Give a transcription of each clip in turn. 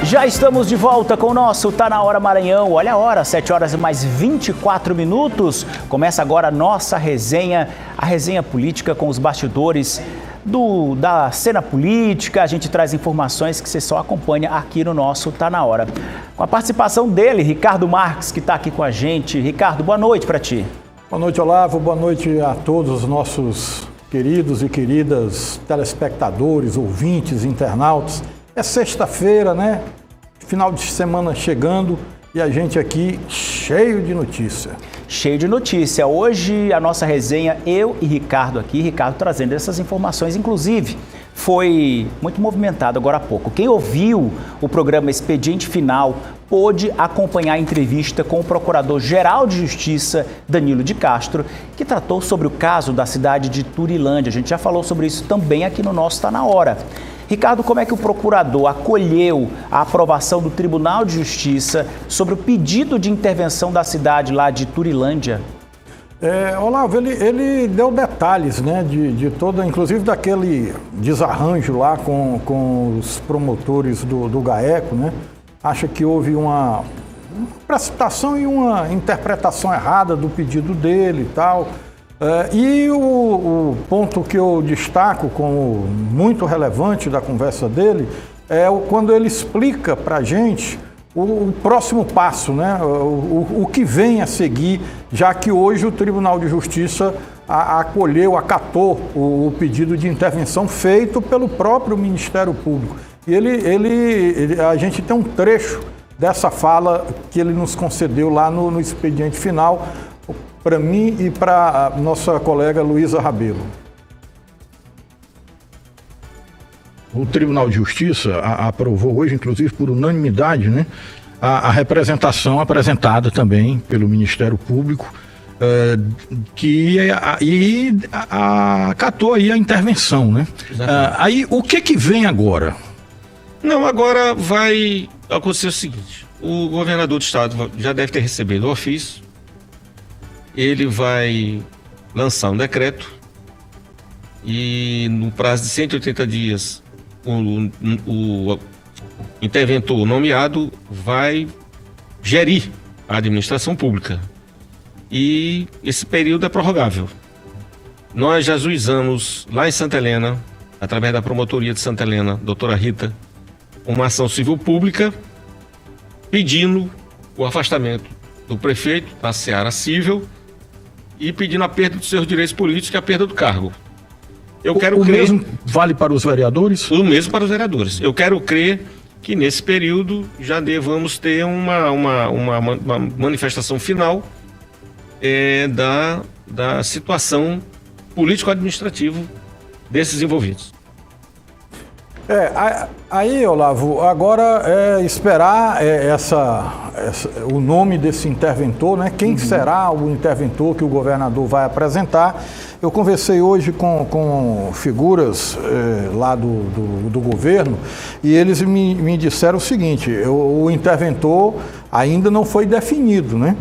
Já estamos de volta com o nosso Tá Na Hora Maranhão. Olha a hora, 7 horas e mais 24 minutos. Começa agora a nossa resenha, a resenha política com os bastidores da cena política. A gente traz informações que você só acompanha aqui no nosso Tá Na Hora. Com a participação dele, Ricardo Marques, que está aqui com a gente. Ricardo, boa noite para ti. Boa noite, Olavo. Boa noite a todos os nossos queridos e queridas telespectadores, ouvintes, internautas. É sexta-feira, né? Final de semana chegando e a gente aqui cheio de notícia. Cheio de notícia. Hoje a nossa resenha, eu e Ricardo aqui, Ricardo trazendo essas informações, inclusive foi muito movimentado agora há pouco. Quem ouviu o programa Expediente Final pôde acompanhar a entrevista com o Procurador-Geral de Justiça, Danilo de Castro, que tratou sobre o caso da cidade de Turilândia. A gente já falou sobre isso também aqui no nosso Tá Na Hora. Ricardo, como é que o procurador acolheu a aprovação do Tribunal de Justiça sobre o pedido de intervenção da cidade lá de Turilândia? Olavo, ele deu detalhes, né, de toda, inclusive daquele desarranjo lá com os promotores do GAECO, né? Acha que houve uma precipitação e uma interpretação errada do pedido dele e tal. E o ponto que eu destaco como muito relevante da conversa dele é quando ele explica para a gente o próximo passo, né? O que vem a seguir, já que hoje o Tribunal de Justiça acatou o pedido de intervenção feito pelo próprio Ministério Público. E a gente tem um trecho dessa fala que ele nos concedeu lá no expediente final, para mim e para a nossa colega Luísa Rabelo. O Tribunal de Justiça aprovou hoje, inclusive por unanimidade, né, a representação apresentada também pelo Ministério Público, que acatou aí a intervenção, né? Aí o que vem agora? Não, agora vai acontecer o seguinte: o governador do estado já deve ter recebido o ofício. Ele vai lançar um decreto e no prazo de 180 dias o interventor nomeado vai gerir a administração pública. E esse período é prorrogável. Nós já ajuizamos lá em Santa Helena, através da promotoria de Santa Helena, doutora Rita, uma ação civil pública pedindo o afastamento do prefeito da seara civil e pedindo a perda dos seus direitos políticos e a perda do cargo. O mesmo vale para os vereadores? O mesmo para os vereadores. Eu quero crer que nesse período já devamos ter uma manifestação final da situação político-administrativa desses envolvidos. Aí, Olavo, agora é esperar o nome desse interventor, né? Quem será o interventor que o governador vai apresentar? Eu conversei hoje com figuras lá do governo e eles me disseram o seguinte: o interventor ainda não foi definido, né?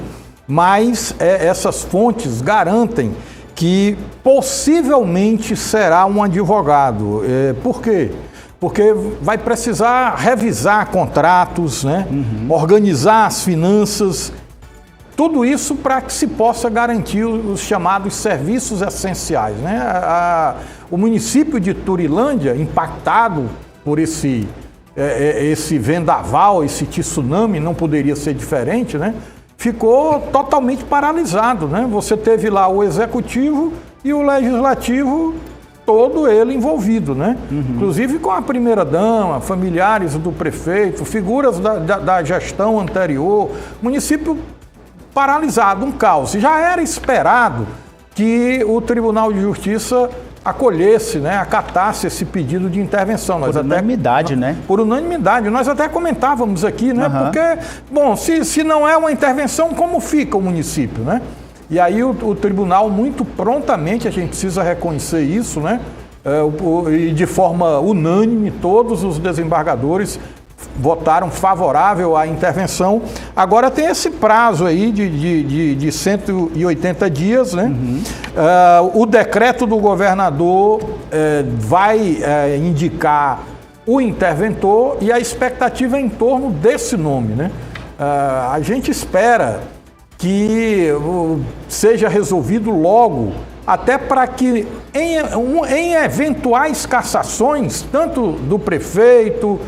Mas essas fontes garantem que possivelmente será um advogado. Por quê? Porque vai precisar revisar contratos, né? Organizar as finanças, tudo isso para que se possa garantir os chamados serviços essenciais, né? O município de Turilândia, impactado por esse vendaval, esse tsunami, não poderia ser diferente, né? Ficou totalmente paralisado, né? Você teve lá o executivo e o legislativo, todo ele envolvido, né? Inclusive com a primeira-dama, familiares do prefeito, figuras da gestão anterior, município paralisado, um caos. Já era esperado que o Tribunal de Justiça acolhesse, né, acatasse esse pedido de intervenção. Por unanimidade, né? Por unanimidade. Nós até comentávamos aqui, né? Porque, bom, se não é uma intervenção, como fica o município, né? E aí o tribunal, muito prontamente, a gente precisa reconhecer isso, né? E de forma unânime, todos os desembargadores votaram favorável à intervenção. Agora tem esse prazo aí de 180 dias, né? O decreto do governador vai indicar o interventor e a expectativa é em torno desse nome, né? A gente espera que seja resolvido logo, até para que em eventuais cassações, tanto do prefeito,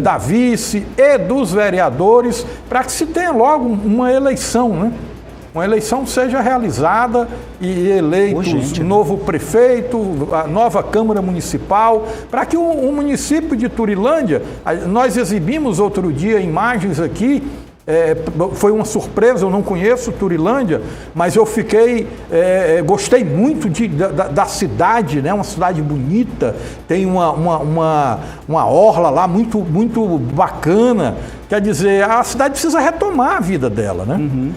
da vice e dos vereadores, para que se tenha logo uma eleição, né? Uma eleição seja realizada e eleitos novo prefeito, a nova Câmara Municipal, para que o município de Turilândia, nós exibimos outro dia imagens aqui, foi uma surpresa, eu não conheço Turilândia, mas eu gostei muito da cidade, né? Uma cidade bonita, tem uma orla lá muito, muito bacana, quer dizer, a cidade precisa retomar a vida dela, né? Uhum.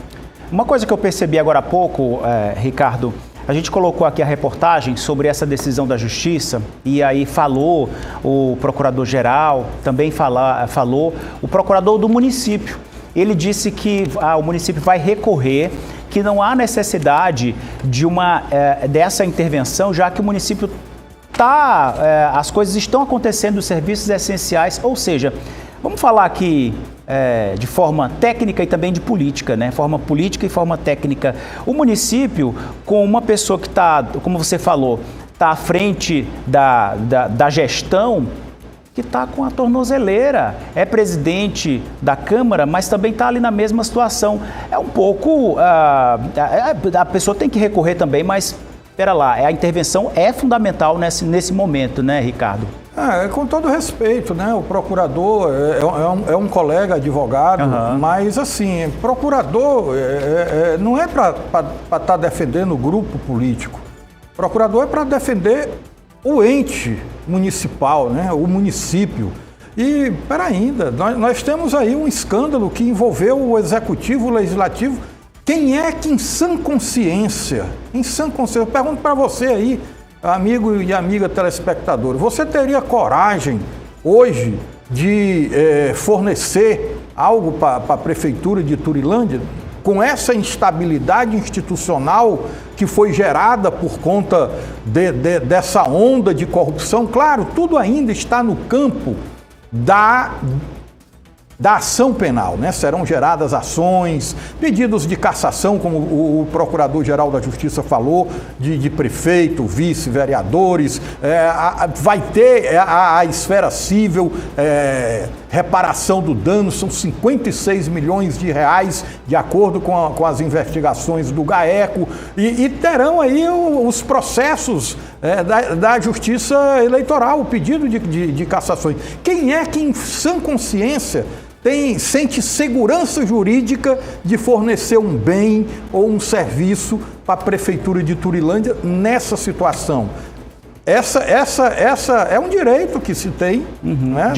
Uma coisa que eu percebi agora há pouco, Ricardo, a gente colocou aqui a reportagem sobre essa decisão da Justiça e aí falou o procurador-geral, também falou o procurador do município. Ele disse que o município vai recorrer, que não há necessidade de dessa intervenção, já que o município as coisas estão acontecendo, os serviços essenciais, ou seja, vamos falar aqui de forma técnica e também de política, né? Forma política e forma técnica. O município, com uma pessoa que está, como você falou, está à frente da gestão, que está com a tornozeleira, é presidente da Câmara, mas também está ali na mesma situação. É um pouco... a pessoa tem que recorrer também, mas, espera lá, a intervenção é fundamental nesse momento, né, Ricardo? Com todo respeito, né? O procurador é um colega advogado, mas assim, procurador não é para estar defendendo o grupo político. Procurador é para defender o ente municipal, né? O município. E, pera ainda, nós temos aí um escândalo que envolveu o executivo, o legislativo. Quem é que em sã consciência, eu pergunto para você aí, amigo e amiga telespectador, você teria coragem hoje de fornecer algo para a Prefeitura de Turilândia com essa instabilidade institucional que foi gerada por conta dessa onda de corrupção? Claro, tudo ainda está no campo da ação penal, né? Serão geradas ações, pedidos de cassação, como o Procurador-Geral da Justiça falou, de prefeito, vice, vereadores, vai ter a esfera civil, reparação do dano, são 56 milhões de reais, de acordo com as investigações do GAECO, e terão aí os processos da Justiça Eleitoral, o pedido de cassações. Quem é que, em sã consciência, sente segurança jurídica de fornecer um bem ou um serviço para a Prefeitura de Turilândia nessa situação? Essa é um direito que se tem, né?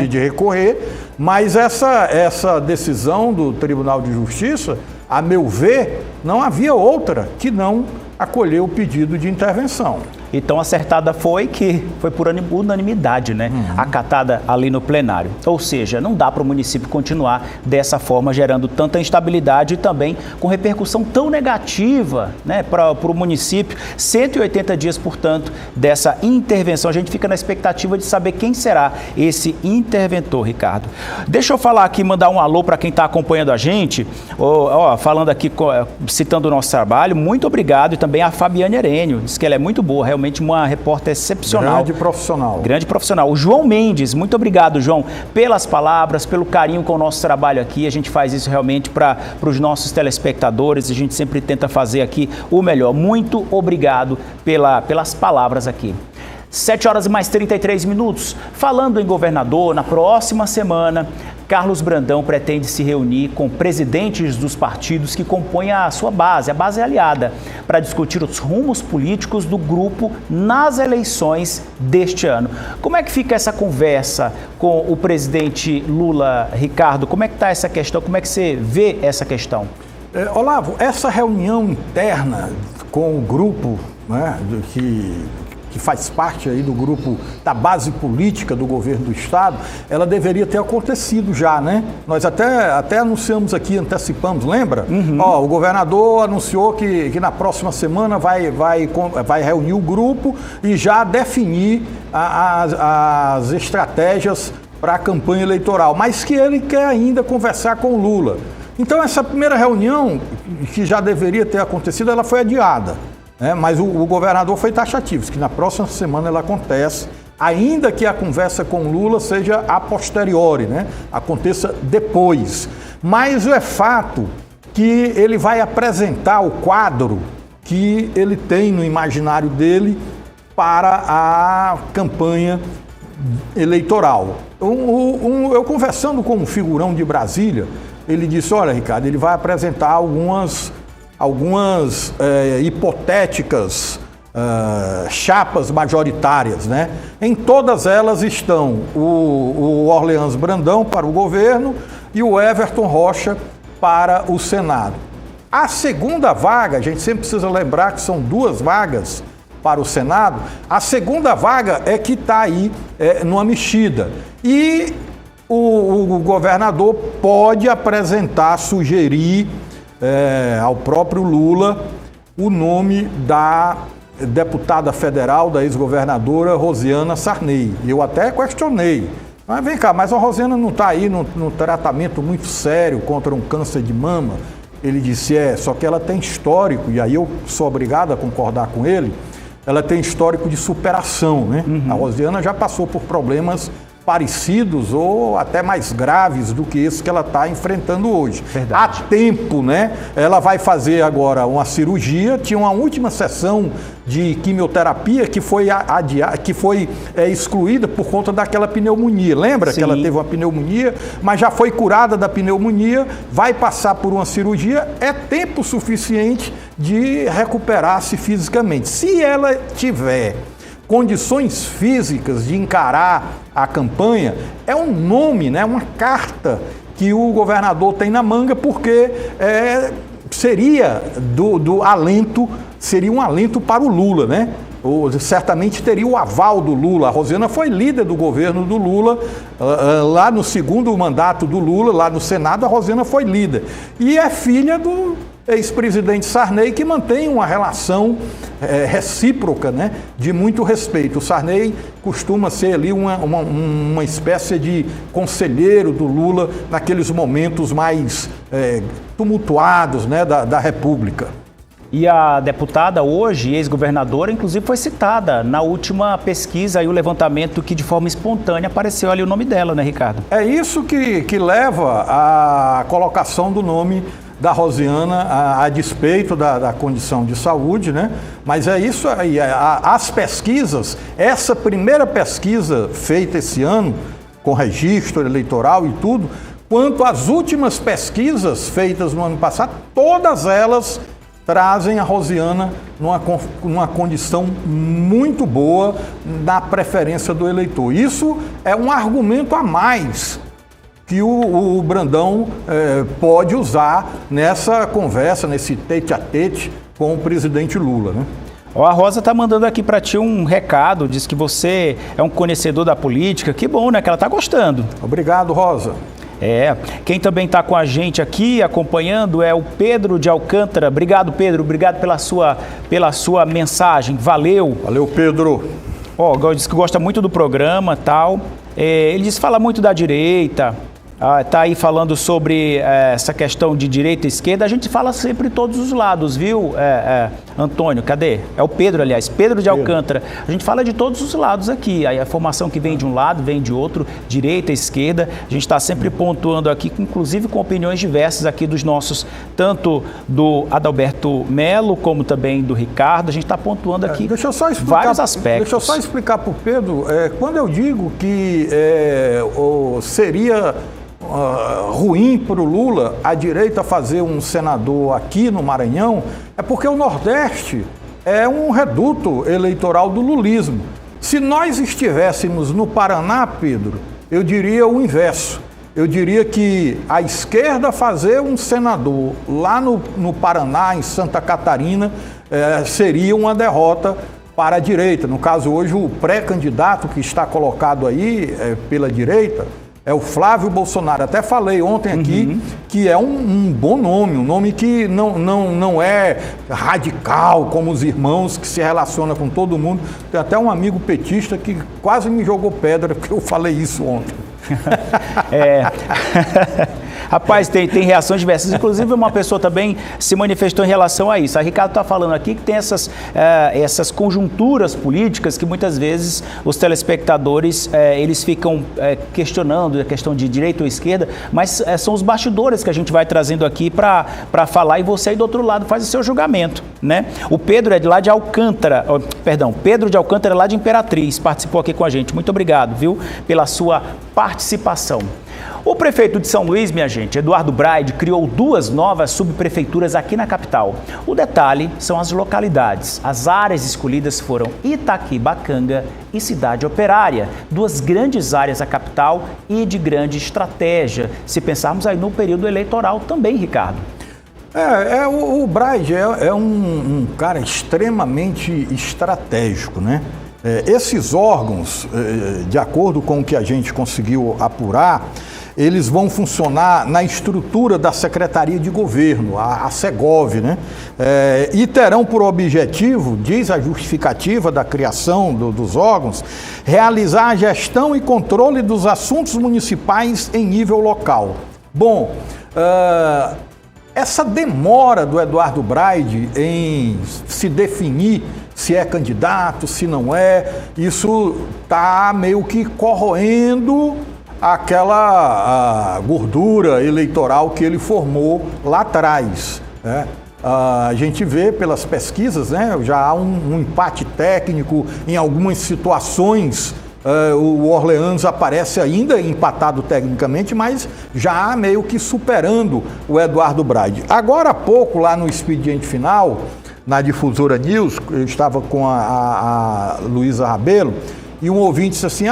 De recorrer, mas essa decisão do Tribunal de Justiça, a meu ver, não havia outra que não acolher o pedido de intervenção. E tão acertada foi que foi por unanimidade, né? Acatada ali no plenário. Ou seja, não dá para o município continuar dessa forma, gerando tanta instabilidade e também com repercussão tão negativa, né, para o município. 180 dias, portanto, dessa intervenção. A gente fica na expectativa de saber quem será esse interventor, Ricardo. Deixa eu falar aqui, mandar um alô para quem está acompanhando a gente. Falando aqui, citando o nosso trabalho, muito obrigado. E também a Fabiane Herênio, diz que ela é muito boa, realmente uma repórter excepcional. Grande profissional. O João Mendes, muito obrigado, João, pelas palavras, pelo carinho com o nosso trabalho aqui. A gente faz isso realmente para os nossos telespectadores. A gente sempre tenta fazer aqui o melhor. Muito obrigado pelas palavras aqui. 7h mais 33. Falando em governador, na próxima semana, Carlos Brandão pretende se reunir com presidentes dos partidos que compõem a sua base, a base aliada, para discutir os rumos políticos do grupo nas eleições deste ano. Como é que fica essa conversa com o presidente Lula, Ricardo? Como é que está essa questão? Como é que você vê essa questão? Olavo, essa reunião interna com o grupo, né, que faz parte aí do grupo da base política do governo do estado, ela deveria ter acontecido já, né? Nós até anunciamos aqui, antecipamos, lembra? O governador anunciou que na próxima semana vai reunir o grupo e já definir as estratégias para a campanha eleitoral, mas que ele quer ainda conversar com o Lula. Então essa primeira reunião, que já deveria ter acontecido, ela foi adiada, né? Mas o governador foi taxativo, que na próxima semana ela acontece, ainda que a conversa com o Lula seja a posteriori, né? Aconteça depois. Mas é fato que ele vai apresentar o quadro que ele tem no imaginário dele para a campanha eleitoral. Eu conversando com um figurão de Brasília, ele disse, olha, Ricardo, ele vai apresentar algumas hipotéticas chapas majoritárias, né? Em todas elas estão o Orleans Brandão para o governo e o Everton Rocha para o Senado. A segunda vaga, a gente sempre precisa lembrar que são 2 vagas para o Senado, a segunda vaga é que está aí numa mexida. E o governador pode apresentar, sugerir ao próprio Lula o nome da deputada federal, da ex-governadora Rosiana Sarney. Eu até questionei. Mas vem cá, mas a Rosiana não está aí no tratamento muito sério contra um câncer de mama? Ele disse, só que ela tem histórico, e aí eu sou obrigado a concordar com ele, ela tem histórico de superação, né? A Rosiana já passou por problemas parecidos ou até mais graves do que esse que ela está enfrentando hoje. Verdade. Há tempo, né? Ela vai fazer agora uma cirurgia, tinha uma última sessão de quimioterapia que foi excluída por conta daquela pneumonia. Lembra? Sim. Que ela teve uma pneumonia, mas já foi curada da pneumonia, vai passar por uma cirurgia, é tempo suficiente de recuperar-se fisicamente. Se ela tiver condições físicas de encarar a campanha, é um nome, né, uma carta que o governador tem na manga, porque seria do alento, seria um alento para o Lula, né? Certamente teria o aval do Lula. A Rosiana foi líder do governo do Lula, lá no segundo mandato do Lula, lá no Senado, a Rosiana foi líder. E é filha do ex-presidente Sarney, que mantém uma relação recíproca, né, de muito respeito. O Sarney costuma ser ali uma espécie de conselheiro do Lula naqueles momentos mais tumultuados, né, da República. E a deputada hoje, ex-governadora, inclusive foi citada na última pesquisa e o levantamento que de forma espontânea apareceu ali o nome dela, né, Ricardo? É isso que leva à colocação do nome da Rosiana, a despeito da condição de saúde, né? Mas é isso aí, as pesquisas, essa primeira pesquisa feita esse ano, com registro eleitoral e tudo, quanto às últimas pesquisas feitas no ano passado, todas elas trazem a Rosiana numa condição muito boa na preferência do eleitor. Isso é um argumento a mais que o Brandão pode usar nessa conversa, nesse tete-a-tete com o presidente Lula, né? A Rosa está mandando aqui para ti um recado, diz que você é um conhecedor da política. Que bom, né? Que ela está gostando. Obrigado, Rosa. Quem também está com a gente aqui, acompanhando, é o Pedro de Alcântara. Obrigado, Pedro. Obrigado pela sua mensagem. Valeu. Valeu, Pedro. Diz que gosta muito do programa e tal. Ele diz que fala muito da direita. Está aí falando sobre essa questão de direita e esquerda. A gente fala sempre de todos os lados, viu, Antônio? Cadê? É o Pedro, aliás, Pedro de Alcântara. A gente fala de todos os lados aqui. Aí a informação que vem de um lado, vem de outro, direita, esquerda. A gente está sempre pontuando aqui, inclusive com opiniões diversas aqui dos nossos, tanto do Adalberto Melo, como também do Ricardo. A gente está pontuando aqui vários aspectos. Deixa eu só explicar para o Pedro. Quando eu digo que seria ruim para o Lula a direita fazer um senador aqui no Maranhão, é porque o Nordeste é um reduto eleitoral do lulismo. Se nós estivéssemos no Paraná, Pedro, eu diria o inverso. Eu diria que a esquerda fazer um senador lá no Paraná, em Santa Catarina, seria uma derrota para a direita. No caso, hoje, o pré-candidato que está colocado aí pela direita é o Flávio Bolsonaro. Até falei ontem aqui que é um bom nome, um nome que não é radical como os irmãos, que se relaciona com todo mundo. Tem até um amigo petista que quase me jogou pedra porque eu falei isso ontem. Rapaz, tem reações diversas. Inclusive, uma pessoa também se manifestou em relação a isso. A Ricardo está falando aqui que tem essas conjunturas políticas que muitas vezes os telespectadores eles ficam questionando a questão de direita ou esquerda, mas são os bastidores que a gente vai trazendo aqui para falar, e você aí do outro lado faz o seu julgamento, né? O Pedro é de lá de Alcântara, Pedro de Alcântara, lá de Imperatriz, participou aqui com a gente. Muito obrigado, viu, pela sua participação. O prefeito de São Luís, minha gente, Eduardo Braide, criou 2 novas subprefeituras aqui na capital. O detalhe são as localidades. As áreas escolhidas foram Itaquibacanga e Cidade Operária, 2 grandes áreas da capital e de grande estratégia, se pensarmos aí no período eleitoral também, Ricardo. O Braide é um cara extremamente estratégico, né? Esses órgãos, de acordo com o que a gente conseguiu apurar, eles vão funcionar na estrutura da Secretaria de Governo, a Segov, né? E terão por objetivo, diz a justificativa da criação dos órgãos, realizar a gestão e controle dos assuntos municipais em nível local. Bom, essa demora do Eduardo Braide em se definir se é candidato, se não é, isso está meio que corroendo aquela gordura eleitoral que ele formou lá atrás, né? A gente vê pelas pesquisas, né, já há um empate técnico em algumas situações. O Orleans aparece ainda empatado tecnicamente, mas já meio que superando o Eduardo Braide. Agora há pouco, lá no expediente final, na Difusora News, eu estava com a Luísa Rabelo, e um ouvinte disse assim,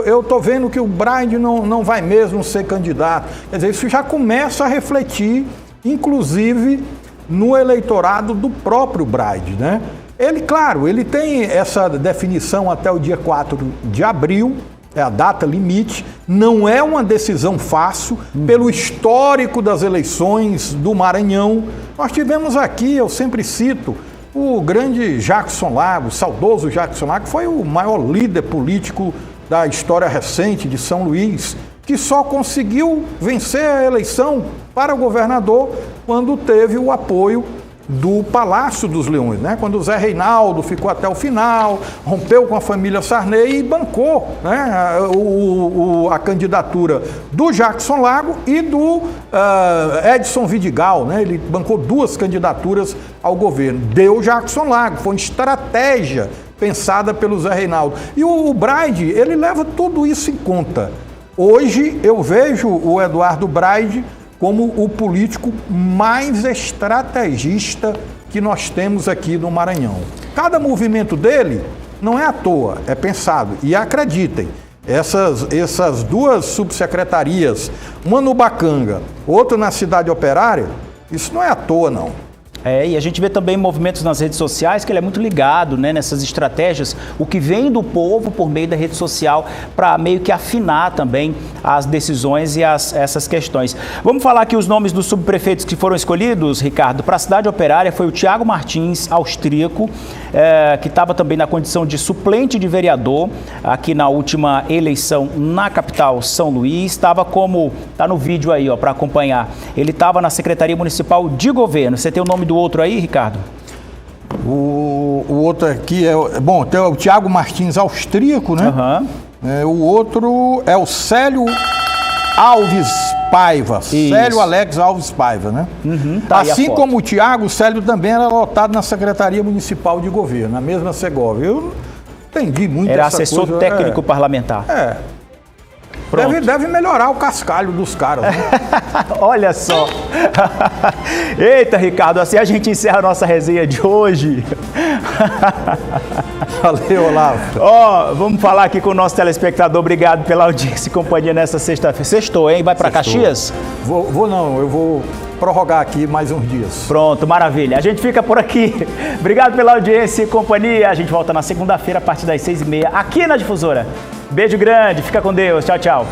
eu estou vendo que o Braide não vai mesmo ser candidato. Quer dizer, isso já começa a refletir, inclusive, no eleitorado do próprio Braide, né? Ele, claro, ele tem essa definição até o dia 4 de abril, é a data limite, não é uma decisão fácil, pelo histórico das eleições do Maranhão. Nós tivemos aqui, eu sempre cito, o grande Jackson Lago, o saudoso Jackson Lago, que foi o maior líder político da história recente de São Luís, que só conseguiu vencer a eleição para governador quando teve o apoio do Palácio dos Leões, né? Quando o Zé Reinaldo ficou até o final, rompeu com a família Sarney e bancou, né, a candidatura do Jackson Lago e do Edson Vidigal, né? Ele bancou 2 candidaturas ao governo. Deu Jackson Lago, foi uma estratégia pensada pelo Zé Reinaldo. E o Braide, ele leva tudo isso em conta. Hoje eu vejo o Eduardo Braide como o político mais estrategista que nós temos aqui no Maranhão. Cada movimento dele não é à toa, é pensado. E acreditem, essas 2 subsecretarias, uma no Bacanga, outra na Cidade Operária, isso não é à toa, não. E a gente vê também movimentos nas redes sociais que ele é muito ligado, né, nessas estratégias, o que vem do povo por meio da rede social para meio que afinar também as decisões e essas questões. Vamos falar aqui os nomes dos subprefeitos que foram escolhidos, Ricardo. Para a Cidade Operária foi o Tiago Martins, austríaco, que estava também na condição de suplente de vereador aqui na última eleição na capital São Luís. Estava tá no vídeo aí, ó, para acompanhar. Ele estava na Secretaria Municipal de Governo. Você tem o nome do outro aí, Ricardo? O outro aqui tem o Tiago Martins, austríaco, né? O outro é o Célio Alves Paiva. Isso. Célio Alex Alves Paiva, né? Tá, assim como o Tiago, o Célio também era lotado na Secretaria Municipal de Governo, na mesma Segov. Eu não entendi muito essa coisa. Era assessor técnico parlamentar. Deve melhorar o cascalho dos caras, né? Olha só. Eita, Ricardo, assim a gente encerra a nossa resenha de hoje. Valeu, Olavo. Ó, vamos falar aqui com o nosso telespectador. Obrigado pela audiência e companhia nessa sexta-feira. Sextou, hein? Vai para Caxias? Eu vou prorrogar aqui mais uns dias. Pronto, maravilha. A gente fica por aqui. Obrigado pela audiência e companhia. A gente volta na segunda-feira a partir das 6h30 aqui na Difusora. Beijo grande, fica com Deus. Tchau, tchau.